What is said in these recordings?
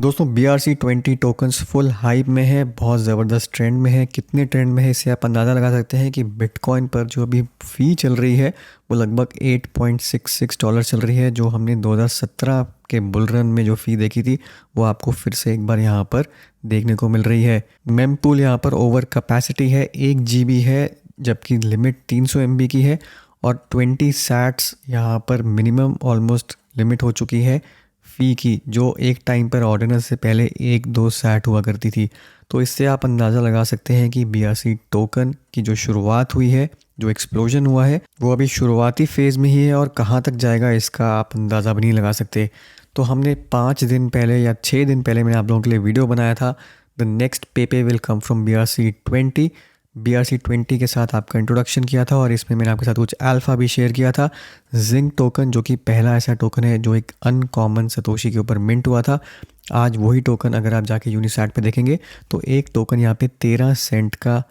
दोस्तों BRC20 tokens full hype में है, बहुत ज़बरदस्त ट्रेंड में है। कितने ट्रेंड में है इससे आप अंदाज़ा लगा सकते हैं कि बिटकॉइन पर जो अभी फ़ी चल रही है वो लगभग $8.66 चल रही है। जो हमने 2017 के बुल रन में जो फ़ी देखी थी वो आपको फिर से एक बार यहाँ पर देखने को मिल रही है। मेमपूल यहाँ पर ओवर कैपेसिटी है, 1 GB है जबकि लिमिट 300 MB की है और 20 सैट्स यहाँ पर मिनिमम ऑलमोस्ट लिमिट हो चुकी है फ़ी की, जो एक टाइम पर ऑर्डिनल से पहले 1-2 सैट हुआ करती थी। तो इससे आप अंदाज़ा लगा सकते हैं कि BRC टोकन की जो शुरुआत हुई है, जो एक्सप्लोजन हुआ है वो अभी शुरुआती फेज़ में ही है और कहाँ तक जाएगा इसका आप अंदाज़ा भी नहीं लगा सकते। तो हमने 5 दिन पहले या 6 दिन पहले मैंने आप लोगों के लिए वीडियो बनाया था, the next पेपे will come from BRC20। BRC20 के साथ आपका इंट्रोडक्शन किया था और इसमें मैंने आपके साथ कुछ अल्फ़ा भी शेयर किया था। जिंक टोकन जो कि पहला ऐसा टोकन है जो एक अनकॉमन सतोशी के ऊपर मिंट हुआ था। आज वही टोकन अगर आप जाके यूनिसैट पे देखेंगे तो एक टोकन यहाँ पे 13 सेंट का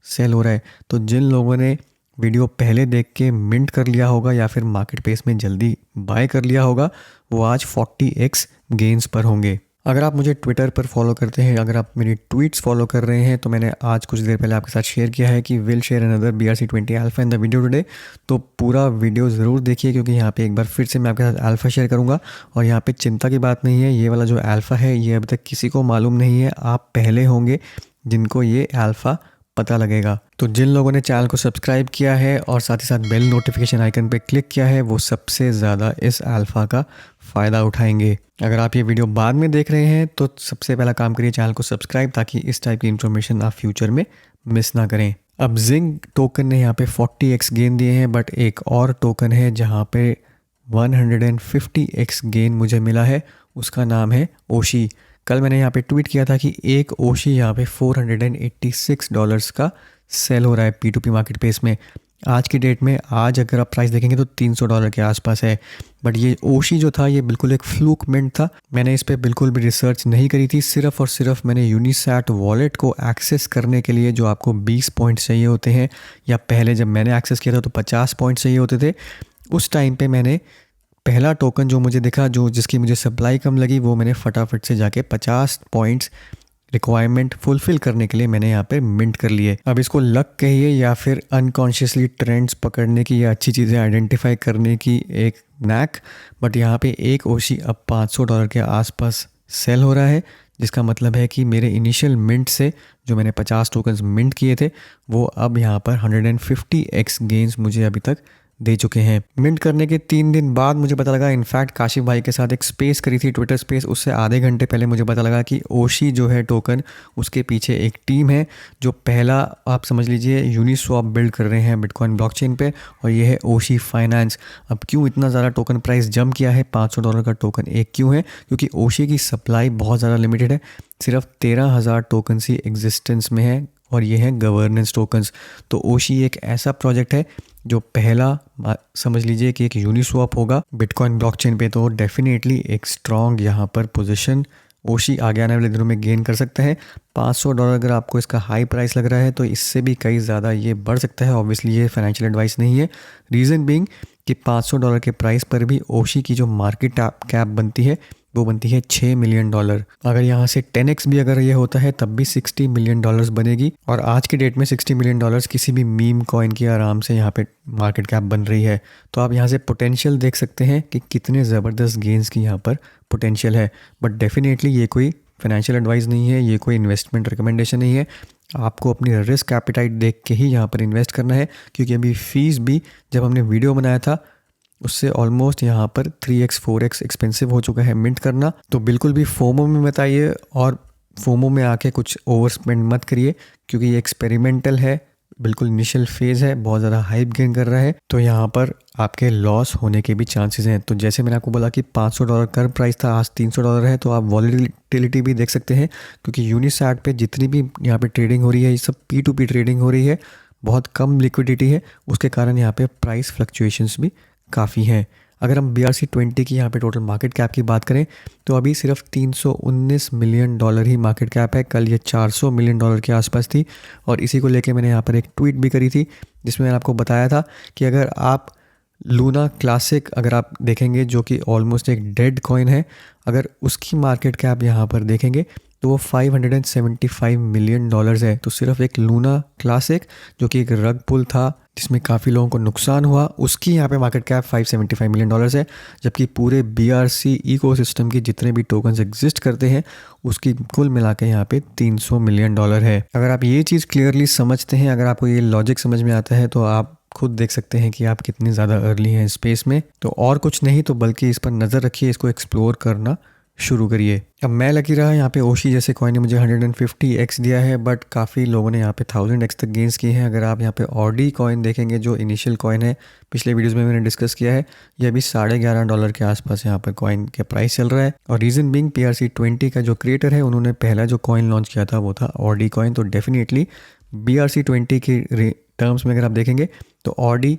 सेल हो रहा है। तो जिन लोगों ने वीडियो पहले देख के मिंट कर लिया होगा या फिर मार्केट प्लेस में जल्दी बाय कर लिया होगा वो आज 40x गेन्स पर होंगे। अगर आप मुझे ट्विटर पर फॉलो करते हैं, अगर आप मेरी ट्वीट्स फॉलो कर रहे हैं, तो मैंने आज कुछ देर पहले आपके साथ शेयर किया है कि will share another BRC20 alpha in the video today. तो पूरा वीडियो ज़रूर देखिए क्योंकि यहाँ पे एक बार फिर से मैं आपके साथ अल्फ़ा शेयर करूँगा। और यहाँ पे चिंता की बात नहीं है, ये वाला जो अल्फ़ा है ये अभी तक किसी को मालूम नहीं है। आप पहले होंगे जिनको ये अल्फ़ा पता लगेगा। तो जिन लोगों ने चैनल को सब्सक्राइब किया है और साथ ही साथ बेल नोटिफिकेशन आइकन पे क्लिक किया है वो सबसे ज़्यादा इस अल्फ़ा का फ़ायदा उठाएंगे। अगर आप ये वीडियो बाद में देख रहे हैं तो सबसे पहला काम करिए चैनल को सब्सक्राइब, ताकि इस टाइप की इन्फॉर्मेशन आप फ्यूचर में मिस ना करें। अब जिंक टोकन ने यहाँ पे 40x गेन दिए हैं, बट एक और टोकन है जहाँ पे 150x गेन मुझे मिला है, उसका नाम है ओशी। कल मैंने यहाँ पे ट्वीट किया था कि एक ओशी यहाँ पे $486 का सेल हो रहा है P2P मार्केट प्लेस में। आज की डेट में आज अगर आप प्राइस देखेंगे तो $300 के आसपास है। बट ये ओशी जो था ये बिल्कुल एक फ्लूक मिंट था। मैंने इस पर बिल्कुल भी रिसर्च नहीं करी थी, सिर्फ और सिर्फ मैंने यूनिसैट वॉलेट को एक्सेस करने के लिए जो आपको 20 पॉइंट्स चाहिए होते हैं, या पहले जब मैंने एक्सेस किया था तो 50 पॉइंट्स चाहिए होते थे, उस टाइम पे मैंने पहला टोकन जो मुझे दिखा जो जिसकी मुझे सप्लाई कम लगी वो मैंने फटाफट से जाके 50 पॉइंट्स रिक्वायरमेंट फुलफिल करने के लिए मैंने यहाँ पे मिंट कर लिए। अब इसको लक कहिए या फिर अनकॉन्शियसली ट्रेंड्स पकड़ने की या अच्छी चीज़ें आइडेंटिफाई करने की एक नैक, बट यहाँ पे एक ओशी अब $500 के आसपास सेल हो रहा है, जिसका मतलब है कि मेरे इनिशियल मिंट से जो मैंने 50 टोकन्स मिंट किए थे वो अब यहाँ पर 150x गेन्स मुझे अभी तक दे चुके हैं। मिंट करने के 3 दिन बाद मुझे पता लगा, इनफैक्ट काशिफ भाई के साथ एक स्पेस करी थी ट्विटर स्पेस, उससे आधे घंटे पहले मुझे पता लगा कि ओशी जो है टोकन उसके पीछे एक टीम है जो पहला आप समझ लीजिए यूनिस्वैप बिल्ड कर रहे हैं बिटकॉइन ब्लॉकचेन पे, और ये है ओशी फाइनेंस। अब क्यों इतना ज़्यादा टोकन प्राइस जंप किया है, $500 का टोकन एक क्यों है? क्योंकि ओशी की सप्लाई बहुत ज़्यादा लिमिटेड है, सिर्फ 13,000 टोकन ही एग्जिस्टेंस में है और ये हैं गवर्नेंस टोकन्स। तो ओशी एक ऐसा प्रोजेक्ट है जो पहला समझ लीजिए कि एक यूनिस्वैप होगा बिटकॉइन ब्लॉकचेन पे, तो डेफिनेटली एक स्ट्रॉन्ग यहाँ पर पोजीशन ओशी आगे आने वाले दिनों में गेन कर सकता है। $500 अगर आपको इसका हाई प्राइस लग रहा है तो इससे भी कई ज़्यादा ये बढ़ सकता है। ऑब्वियसली ये फाइनेंशियल एडवाइस नहीं है, रीज़न बीइंग कि $500 के प्राइस पर भी ओशी की जो मार्केट कैप बनती है वो बनती है $6 मिलियन। अगर यहाँ से 10x भी अगर ये होता है तब भी $60 मिलियन बनेगी, और आज की डेट में $60 मिलियन किसी भी मीम कॉइन की आराम से यहाँ पे मार्केट कैप बन रही है। तो आप यहाँ से पोटेंशियल देख सकते हैं कि कितने ज़बरदस्त गेंस की यहाँ पर पोटेंशियल है। बट डेफिनेटली ये कोई फाइनेंशियल एडवाइस नहीं है, ये कोई इन्वेस्टमेंट रिकमेंडेशन नहीं है। आपको अपनी रिस्क एपिटाइट देख के ही यहाँ पर इन्वेस्ट करना है, क्योंकि अभी फीस भी जब हमने वीडियो बनाया था उससे ऑलमोस्ट यहाँ पर 3x 4x एक्सपेंसिव हो चुका है मिंट करना। तो बिल्कुल भी फोमो में मत आइए और फोमो में आके कुछ ओवर स्पेंड मत करिए, क्योंकि ये एक्सपेरिमेंटल है, बिल्कुल इनिशियल फेज़ है, बहुत ज़्यादा हाइप गेन कर रहा है, तो यहाँ पर आपके लॉस होने के भी चांसेस हैं। तो जैसे मैंने आपको बोला कि $500 कर प्राइस था, आज $300 है, तो आप वॉलेटिलिटी भी देख सकते हैं, क्योंकि यूनिसैट पे जितनी भी यहाँ पे ट्रेडिंग हो रही है ये सब P2P ट्रेडिंग हो रही है, बहुत कम लिक्विडिटी है, उसके कारण यहाँ पे प्राइस फ्लक्चुएशंस भी काफ़ी हैं। अगर हम BRC20 की यहाँ पे टोटल मार्केट कैप की बात करें तो अभी सिर्फ $319 मिलियन ही मार्केट कैप है। कल ये $400 मिलियन के आसपास थी, और इसी को लेके मैंने यहाँ पर एक ट्वीट भी करी थी जिसमें मैंने आपको बताया था कि अगर आप लूना क्लासिक अगर आप देखेंगे जो कि ऑलमोस्ट एक डेड कॉइन है, अगर उसकी मार्केट कैप यहाँ पर देखेंगे तो वो $575 मिलियन है। तो सिर्फ एक लूना क्लासिक जो कि एक रग पुल था जिसमें काफ़ी लोगों को नुकसान हुआ, उसकी यहाँ पे मार्केट कैप $575 मिलियन है, जबकि पूरे BRC इकोसिस्टम के जितने भी टोकन्स एग्जिस्ट करते हैं उसकी कुल मिला के यहाँ पे $300 मिलियन है। अगर आप ये चीज़ क्लियरली समझते हैं, अगर आपको ये लॉजिक समझ में आता है तो आप खुद देख सकते हैं कि आप कितनी ज़्यादा अर्ली हैं स्पेस में। तो और कुछ नहीं तो बल्कि इस पर नज़र रखिए, इसको एक्सप्लोर करना शुरू करिए। अब मैं लकी रहा, यहाँ पे ओशी जैसे कॉइन ने मुझे 150x दिया है, बट काफ़ी लोगों ने यहाँ पे 1000x तक गेंस किए हैं। अगर आप यहाँ पे ऑडी कॉइन देखेंगे जो इनिशियल कॉइन है, पिछले वीडियोस में मैंने डिस्कस किया है, ये अभी $11.5 के आसपास यहाँ पर कॉइन के प्राइस चल रहा है। और रीज़न बिंग PRC20 का जो क्रिएटर है उन्होंने पहला जो कॉइन लॉन्च किया था वो था ऑडी कॉइन। तो डेफिनेटली BRC20 की टर्म्स में अगर आप देखेंगे तो ऑडी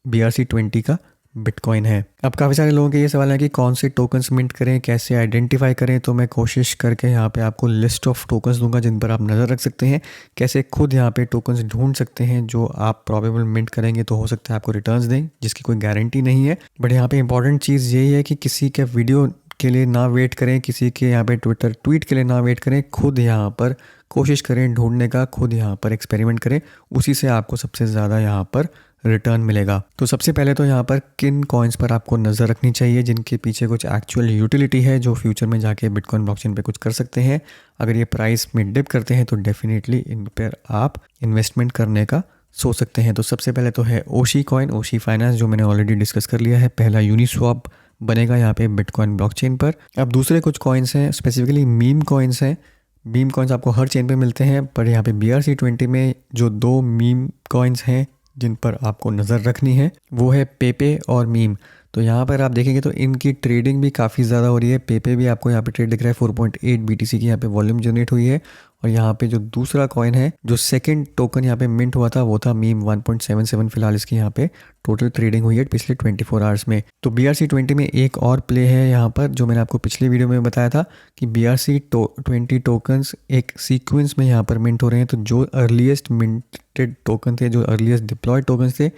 BRC20 का बिटकॉइन है। अब काफ़ी सारे लोगों के ये सवाल है कि कौन से टोकन्स मिंट करें, कैसे आइडेंटिफाई करें। तो मैं कोशिश करके यहाँ पे आपको लिस्ट ऑफ टोकन्स दूंगा जिन पर आप नज़र रख सकते हैं, कैसे खुद यहाँ पे टोकन्स ढूंढ सकते हैं जो आप प्रॉबेबल मिंट करेंगे तो हो सकता है आपको रिटर्न्स दें, जिसकी कोई गारंटी नहीं है। बट यहाँ पे इंपॉर्टेंट चीज़ यही है कि किसी के वीडियो के लिए ना वेट करें, किसी के यहाँ पे ट्विटर ट्वीट के लिए ना वेट करें, खुद यहाँ पर कोशिश करें ढूंढने का, खुद यहाँ पर एक्सपेरिमेंट करें, उसी से आपको सबसे ज़्यादा यहाँ पर रिटर्न मिलेगा। तो सबसे पहले तो यहाँ पर किन कॉइन्स पर आपको नज़र रखनी चाहिए जिनके पीछे कुछ एक्चुअल यूटिलिटी है, जो फ्यूचर में जाके बिटकॉइन ब्लॉकचेन पे कुछ कर सकते हैं। अगर ये प्राइस में डिप करते हैं तो डेफिनेटली इन पर आप इन्वेस्टमेंट करने का सोच सकते हैं। तो सबसे पहले तो है ओशी कॉइन, ओशी फाइनेंस, जो मैंने ऑलरेडी डिस्कस कर लिया है। पहला यूनिस्वैप बनेगा यहाँ पे बिटकॉइन ब्लॉकचेन पर। अब दूसरे कुछ कॉइन्स हैं, स्पेसिफिकली मीम कॉइन्स हैं। मीम कॉइन्स आपको हर चेन पे मिलते हैं, पर यहाँ पे BRC20 में जो 2 मीम कॉइन्स हैं जिन पर आपको नज़र रखनी है वो है पेपे और मीम। तो यहाँ पर आप देखेंगे तो इनकी ट्रेडिंग भी काफ़ी ज़्यादा हो रही है। पेपे भी आपको यहाँ पे ट्रेड दिख रहा है, 4.8 BTC की यहाँ पे वॉल्यूम जनरेट हुई है। और यहाँ पे जो दूसरा कॉइन है, जो सेकंड टोकन यहाँ पे मिंट हुआ था वो था मीम 1.77। फिलहाल इसकी यहाँ पे टोटल ट्रेडिंग हुई है पिछले 24 आवर्स में। तो BRC20 में एक और प्ले है यहाँ पर, जो मैंने आपको पिछले वीडियो में बताया था कि BRC20 टोकन्स एक सीक्वेंस में यहाँ पर मिंट हो रहे हैं। तो जो अर्लीस्ट मिंटेड टोकन थे, जो अर्लीस्ट डिप्लॉयड टोकन्स थे,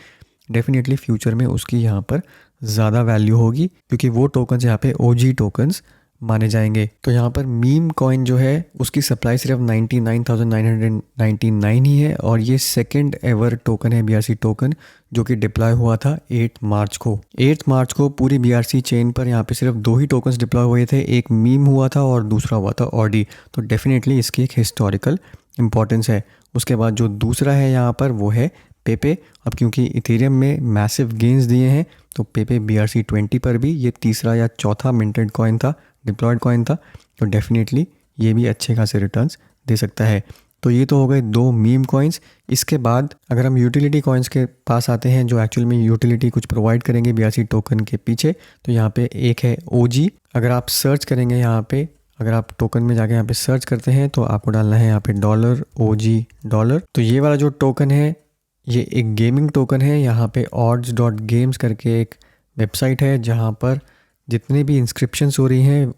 डेफिनेटली फ्यूचर में उसकी यहाँ पर ज़्यादा वैल्यू होगी, क्योंकि वो टोकन्स यहाँ पे OG टोकन्स माने जाएंगे। तो यहाँ पर मीम कॉइन जो है उसकी सप्लाई सिर्फ 99,999 ही है, और ये सेकंड एवर टोकन है BRC टोकन, जो कि डिप्लॉय हुआ था 8 मार्च को। 8 मार्च को पूरी BRC चेन पर यहाँ पे सिर्फ 2 ही टोकन्स डिप्लॉय हुए थे, एक मीम हुआ था और दूसरा हुआ था ऑडी। तो डेफिनेटली इसकी एक हिस्टोरिकल इंपॉर्टेंस है। उसके बाद जो दूसरा है यहाँ पर वो है पेपे। अब क्योंकि इथेरियम में मैसिव गेंस दिए हैं तो पेपे BRC20 पर भी ये तीसरा या चौथा मिंटेड कॉइन था, डिप्लॉयड कॉइन था। तो डेफिनेटली ये भी अच्छे खासे रिटर्न्स दे सकता है। तो ये तो हो गए 2 मीम कॉइन्स। इसके बाद अगर हम यूटिलिटी कॉइन्स के पास आते हैं जो एक्चुअल में यूटिलिटी कुछ प्रोवाइड करेंगे BRC टोकन के पीछे, तो यहाँ पे एक है OG। अगर आप सर्च करेंगे यहाँ पे, अगर आप टोकन में जाके यहाँ पे सर्च करते हैं तो आपको डालना है यहाँ पे $OG। तो ये वाला जो टोकन है ये एक गेमिंग टोकन है। यहाँ पे odds.games करके एक वेबसाइट है जहाँ पर जितने भी इंस्क्रिप्शंस हो रही हैं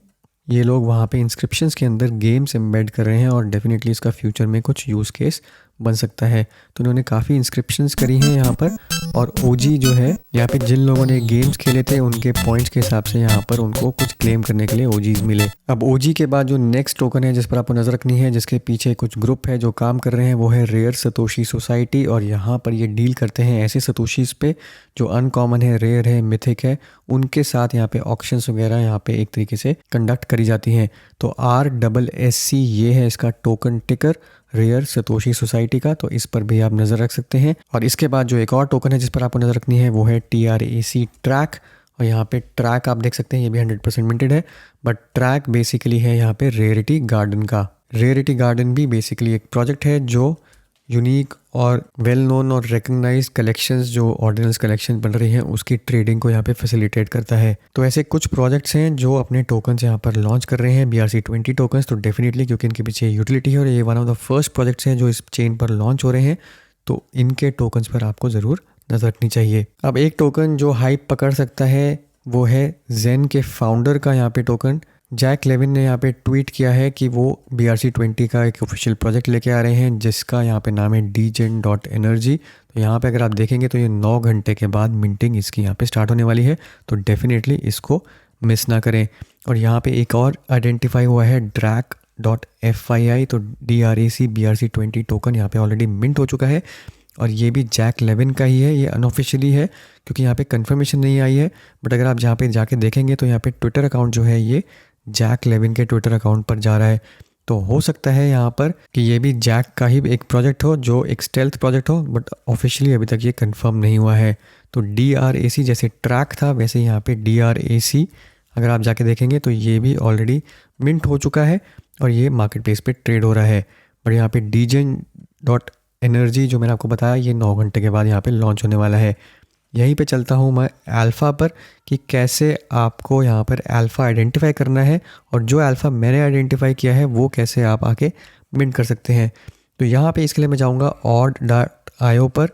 ये लोग वहाँ पे इंस्क्रिप्शंस के अंदर गेम्स एम्बेड कर रहे हैं, और डेफिनेटली इसका फ्यूचर में कुछ यूज़ केस बन सकता है। तो उन्होंने काफ़ी इंस्क्रिप्शंस करी हैं यहाँ पर, और OG जो है यहाँ पे जिन लोगों ने गेम्स खेले थे उनके पॉइंट्स के हिसाब से यहाँ पर उनको कुछ क्लेम करने के लिए OGs मिले। अब OG के बाद जो नेक्स्ट टोकन है जिस पर आपको नज़र रखनी है, जिसके पीछे कुछ ग्रुप है जो काम कर रहे हैं, वो है रेयर सतोशी सोसाइटी। और यहाँ पर ये डील करते हैं ऐसे सतोशीज पे जो अनकॉमन है, रेयर है, मिथिक है, उनके साथ यहाँ पे ऑक्शंस वगैरह यहाँ पे एक तरीके से कंडक्ट करी जाती हैं। तो RSSC ये है इसका टोकन टिकर रेयर सतोशी सोसाइटी का, तो इस पर भी आप नज़र रख सकते हैं। और इसके बाद जो एक और टोकन है जिस पर आपको नज़र रखनी है वो है TRAC ट्रैक। और यहाँ पे ट्रैक आप देख सकते हैं ये भी 100% मिंटेड है, बट ट्रैक बेसिकली है यहाँ पे रेयरिटी गार्डन का। रेयरिटी गार्डन भी बेसिकली एक प्रोजेक्ट है जो यूनिक और वेल नोन और रिकग्नाइज्ड कलेक्शंस जो ऑर्डिनल्स कलेक्शन बन रही हैं उसकी ट्रेडिंग को यहाँ पे फैसिलिटेट करता है। तो ऐसे कुछ प्रोजेक्ट्स हैं जो अपने टोकन्स यहाँ पर लॉन्च कर रहे हैं BRC20 टोकन्स। तो डेफिनेटली क्योंकि इनके पीछे यूटिलिटी है और ये one of the first projects हैं जो इस चेन पर लॉन्च हो रहे हैं, तो इनके टोकन्स पर आपको ज़रूर नज़र रखनी चाहिए। अब एक टोकन जो हाइप पकड़ सकता है वो है जेन के फाउंडर का यहाँ पे टोकन जैक लेविन ने यहाँ पे ट्वीट किया है कि वो BRC20 का एक ऑफिशियल प्रोजेक्ट लेके आ रहे हैं जिसका यहाँ पे नाम है dgen.energy। तो यहाँ पे अगर आप देखेंगे तो ये 9 घंटे के बाद मिंटिंग इसकी यहाँ पे स्टार्ट होने वाली है, तो डेफिनेटली इसको मिस ना करें। और यहाँ पे एक और आइडेंटिफाई हुआ है DRAC.FII, तो DRAC BRC20 टोकन यहाँ पे ऑलरेडी मिंट हो चुका है और ये भी जैक लेविन का ही है। ये अनऑफिशियली है क्योंकि यहाँ पे कंफर्मेशन नहीं आई है, बट अगर आप जहाँ पे जाके देखेंगे तो यहाँ पे ट्विटर अकाउंट जो है ये जैक लेविन के ट्विटर अकाउंट पर जा रहा है। तो हो सकता है यहाँ पर कि ये भी जैक का ही एक प्रोजेक्ट हो जो एक स्टेल्थ प्रोजेक्ट हो, बट ऑफिशियली अभी तक ये कंफर्म नहीं हुआ है। तो DRAC जैसे ट्रैक था वैसे यहाँ पे DRAC अगर आप जाके देखेंगे तो ये भी ऑलरेडी मिंट हो चुका है और ये मार्केट प्लेस पे ट्रेड हो रहा है। बट यहाँ पे dgen.energy जो मैंने आपको बताया ये 9 घंटे के बाद यहाँ पे लॉन्च होने वाला है। यहीं पे चलता हूँ मैं अल्फ़ा पर कि कैसे आपको यहाँ पर अल्फ़ा आइडेंटिफाई करना है और जो अल्फ़ा मैंने आइडेंटिफाई किया है वो कैसे आप आके मिंट कर सकते हैं। तो यहाँ पे इसके लिए मैं जाऊँगा odd.io पर।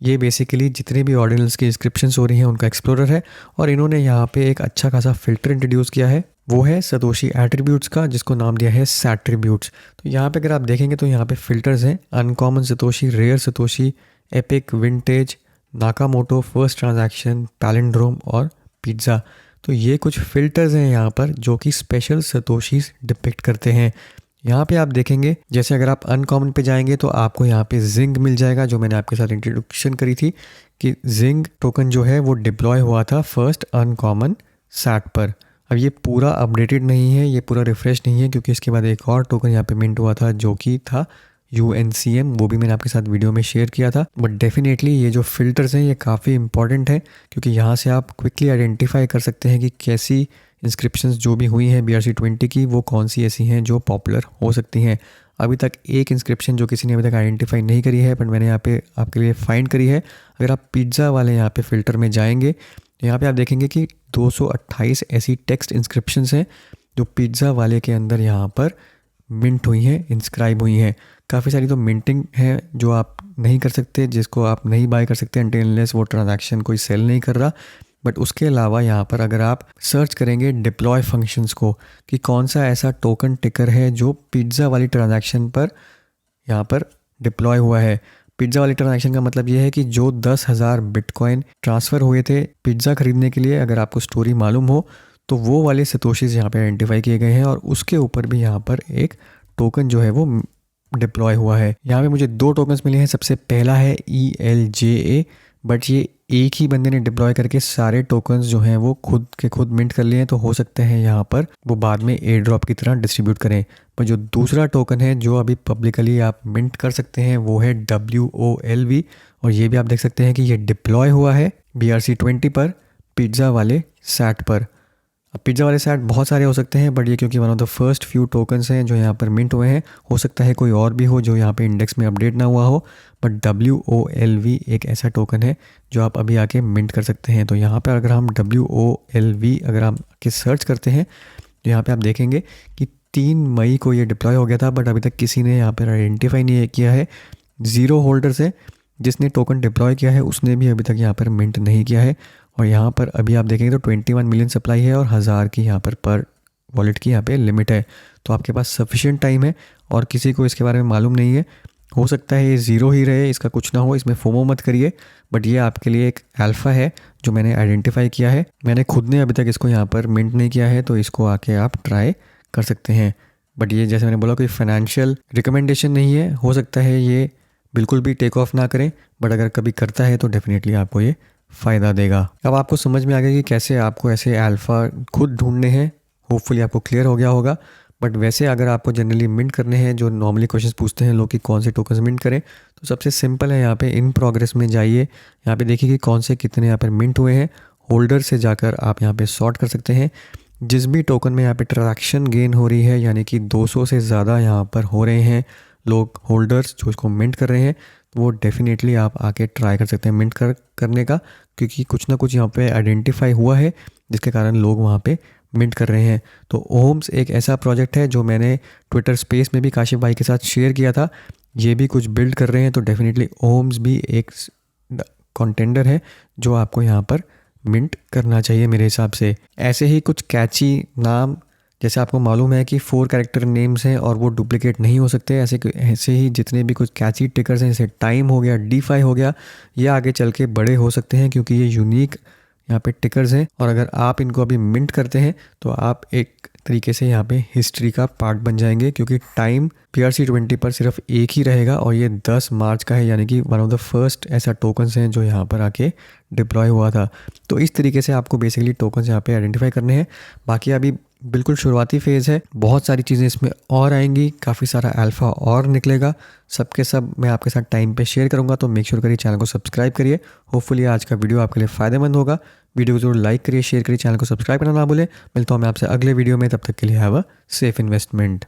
ये बेसिकली जितने भी ऑर्डिनल्स की इंस्क्रिप्शंस हो रही हैं उनका एक्सप्लोरर है और इन्होंने यहाँ पे एक अच्छा खासा फ़िल्टर इंट्रोड्यूस किया है, वो है सतोशी एट्रीब्यूट्स का, जिसको नाम दिया है सैट्रीब्यूट्स। तो यहाँ पे अगर आप देखेंगे तो यहाँ पे फ़िल्टर्स हैं uncommon satoshi, rare satoshi, epic, vintage, Nakamoto, first transaction, palindrome और पिज़्ज़ा। तो ये कुछ फ़िल्टर्स हैं यहाँ पर जो कि स्पेशल सतोशीज डिपिक्ट करते हैं। यहाँ पे आप देखेंगे जैसे अगर आप अनकॉमन पे जाएंगे तो आपको यहाँ पे जिंग मिल जाएगा, जो मैंने आपके साथ इंट्रोडक्शन करी थी कि जिंग टोकन जो है वो डिप्लॉय हुआ था फर्स्ट अनकॉमन सैट पर। अब ये पूरा अपडेटेड नहीं है, ये पूरा रिफ्रेश नहीं है क्योंकि इसके बाद एक और टोकन यहाँ पे मिंट हुआ था जो कि था UNCM, वो भी मैंने आपके साथ वीडियो में शेयर किया था। बट डेफिनेटली ये जो फिल्टर्स हैं ये काफ़ी इंपॉर्टेंट है क्योंकि यहाँ से आप क्विकली आइडेंटिफाई कर सकते हैं कि कैसी इंस्क्रिप्शंस जो भी हुई हैं BRC20 की वो कौन सी ऐसी हैं जो पॉपुलर हो सकती हैं। अभी तक एक इंस्क्रिप्शन जो किसी ने अभी तक आइडेंटिफाई नहीं करी है बट मैंने यहाँ पे आपके लिए फाइंड करी है। अगर आप पिज़्ज़ा वाले यहाँ पे फ़िल्टर में जाएंगे तो यहाँ पे आप देखेंगे कि 228 ऐसी टेक्स्ट इंस्क्रिप्शंस हैं जो पिज़्ज़ा वाले के अंदर यहाँ पर मिंट हुई हैं, इंस्क्राइब हुई हैं। काफ़ी सारी तो मिंटिंग है जो आप नहीं कर सकते, जिसको आप नहीं बाय कर सकते अनटिल अनलेस वो ट्रांजैक्शन कोई सेल नहीं कर रहा। बट उसके अलावा यहाँ पर अगर आप सर्च करेंगे डिप्लॉय फंक्शंस को कि कौन सा ऐसा टोकन टिकर है जो पिज़्ज़ा वाली ट्रांजैक्शन पर यहाँ पर डिप्लॉय हुआ है। पिज़्ज़ा वाली ट्रांजैक्शन का मतलब ये है कि जो 10,000 बिटकॉइन ट्रांसफ़र हुए थे पिज़्ज़ा खरीदने के लिए, अगर आपको स्टोरी मालूम हो तो वो वाले सतोशीज यहाँ पे आइडेंटिफाई किए गए हैं और उसके ऊपर भी यहाँ पर एक टोकन जो है वो डिप्लॉय हुआ है। यहाँ पे मुझे 2 टोकन्स मिले हैं। सबसे पहला है ELJA, बट ये एक ही बंदे ने डिप्लॉय करके सारे टोकन्स जो हैं वो खुद के खुद मिंट कर लिए हैं, तो हो सकता है यहाँ पर वो बाद में एयर ड्रॉप की तरह डिस्ट्रीब्यूट करें। पर जो दूसरा टोकन है जो अभी पब्लिकली आप मिंट कर सकते हैं वो है WOLV और ये भी आप देख सकते हैं कि ये डिप्लॉय हुआ है BRC20 पर, पिज़्ज़ा वाले सैट पर। अब पिज़्ज़ा वाले सैट बहुत सारे हो सकते हैं बट ये क्योंकि one of the first few tokens हैं जो यहाँ पर मिंट हुए हैं, हो सकता है कोई और भी हो जो यहाँ पे इंडेक्स में अपडेट ना हुआ हो, बट WOLV एक ऐसा टोकन है जो आप अभी आके मिंट कर सकते हैं। तो यहाँ पर अगर हम WOLV अगर हम के सर्च करते हैं तो यहाँ पर आप देखेंगे कि 3 मई को ये डिप्लॉय हो गया था बट अभी तक किसी ने यहाँ पर आइडेंटिफाई नहीं किया है। 0 होल्डर से जिसने टोकन डिप्लॉय किया है उसने भी अभी तक यहाँ पर मिंट नहीं किया है। और यहाँ पर अभी आप देखेंगे तो 21 मिलियन सप्लाई है और 1000 की यहाँ पर वॉलेट की यहाँ पे लिमिट है। तो आपके पास सफिशिएंट टाइम है और किसी को इसके बारे में मालूम नहीं है, हो सकता है ये 0 ही रहे, इसका कुछ ना हो, इसमें फोमो मत करिए। बट ये आपके लिए एक अल्फ़ा है जो मैंने आइडेंटिफाई किया है। मैंने खुद ने अभी तक इसको यहाँ पर मिंट नहीं किया है तो इसको आके आप ट्राई कर सकते हैं। बट ये जैसे मैंने बोला कोई फाइनेंशियल रिकमेंडेशन नहीं है, हो सकता है ये बिल्कुल भी टेक ऑफ ना करें बट अगर कभी करता है तो डेफिनेटली आपको ये फ़ायदा देगा। अब आपको समझ में आ गया कि कैसे आपको ऐसे अल्फ़ा खुद ढूंढने हैं, होपफुली आपको क्लियर हो गया होगा। बट वैसे अगर आपको जनरली मिंट करने हैं, जो नॉर्मली क्वेश्चंस पूछते हैं लोग कि कौन से टोकन्स मिंट करें, तो सबसे सिंपल है यहाँ पे इन प्रोग्रेस में जाइए, यहाँ पे देखिए कि कौन से कितने यहाँ पर मिंट हुए हैं। होल्डर से जाकर आप यहाँ पे सॉर्ट कर सकते हैं। जिस भी टोकन में यहाँ पे ट्रैक्शन गेन हो रही है यानी कि 200 से ज़्यादा यहाँ पर हो रहे हैं लोग होल्डर्स जो इसको मिंट कर रहे हैं, तो वो डेफिनेटली आप आके ट्राई कर सकते हैं मिंट करने का, क्योंकि कुछ ना कुछ यहाँ पे आइडेंटिफाई हुआ है जिसके कारण लोग वहाँ पे मिंट कर रहे हैं। तो ओम्स एक ऐसा प्रोजेक्ट है जो मैंने ट्विटर स्पेस में भी काशिफ भाई के साथ शेयर किया था, ये भी कुछ बिल्ड कर रहे हैं, तो डेफिनेटली ओम्स भी एक कॉन्टेंडर है जो आपको यहाँ पर मिंट करना चाहिए मेरे हिसाब से। ऐसे ही कुछ कैची नाम जैसे आपको मालूम है कि 4 कैरेक्टर नेम्स हैं और वो डुप्लीकेट नहीं हो सकते। ऐसे ही जितने भी कुछ कैची टिकर्स हैं, जैसे टाइम हो गया, DeFi हो गया, ये आगे चल के बड़े हो सकते हैं क्योंकि ये यूनिक यहाँ पे टिकर्स हैं। और अगर आप इनको अभी मिंट करते हैं तो आप एक तरीके से यहाँ पे हिस्ट्री का पार्ट बन जाएंगे, क्योंकि टाइम PRC20 पर सिर्फ एक ही रहेगा और ये 10 मार्च का है, यानी कि वन ऑफ द फर्स्ट ऐसा टोकन्स हैं जो यहाँ पर आके डिप्लॉय हुआ था। तो इस तरीके से आपको बेसिकली टोकन्स यहाँ पे आइडेंटिफाई करने हैं। बाकी अभी बिल्कुल शुरुआती फेज़ है, बहुत सारी चीज़ें इसमें और आएंगी, काफ़ी सारा अल्फ़ा और निकलेगा। सबके सब मैं आपके साथ टाइम पे शेयर करूँगा, तो मेक श्योर करिए चैनल को सब्सक्राइब करिए। होपफुली आज का वीडियो आपके लिए फ़ायदेमंद होगा। वीडियो को जरूर लाइक करिए, शेयर करिए, चैनल को सब्सक्राइब करना ना भूलें। मिलता हूँ मैं आपसे अगले वीडियो में, तब तक के लिए हैव अ सेफ इन्वेस्टमेंट।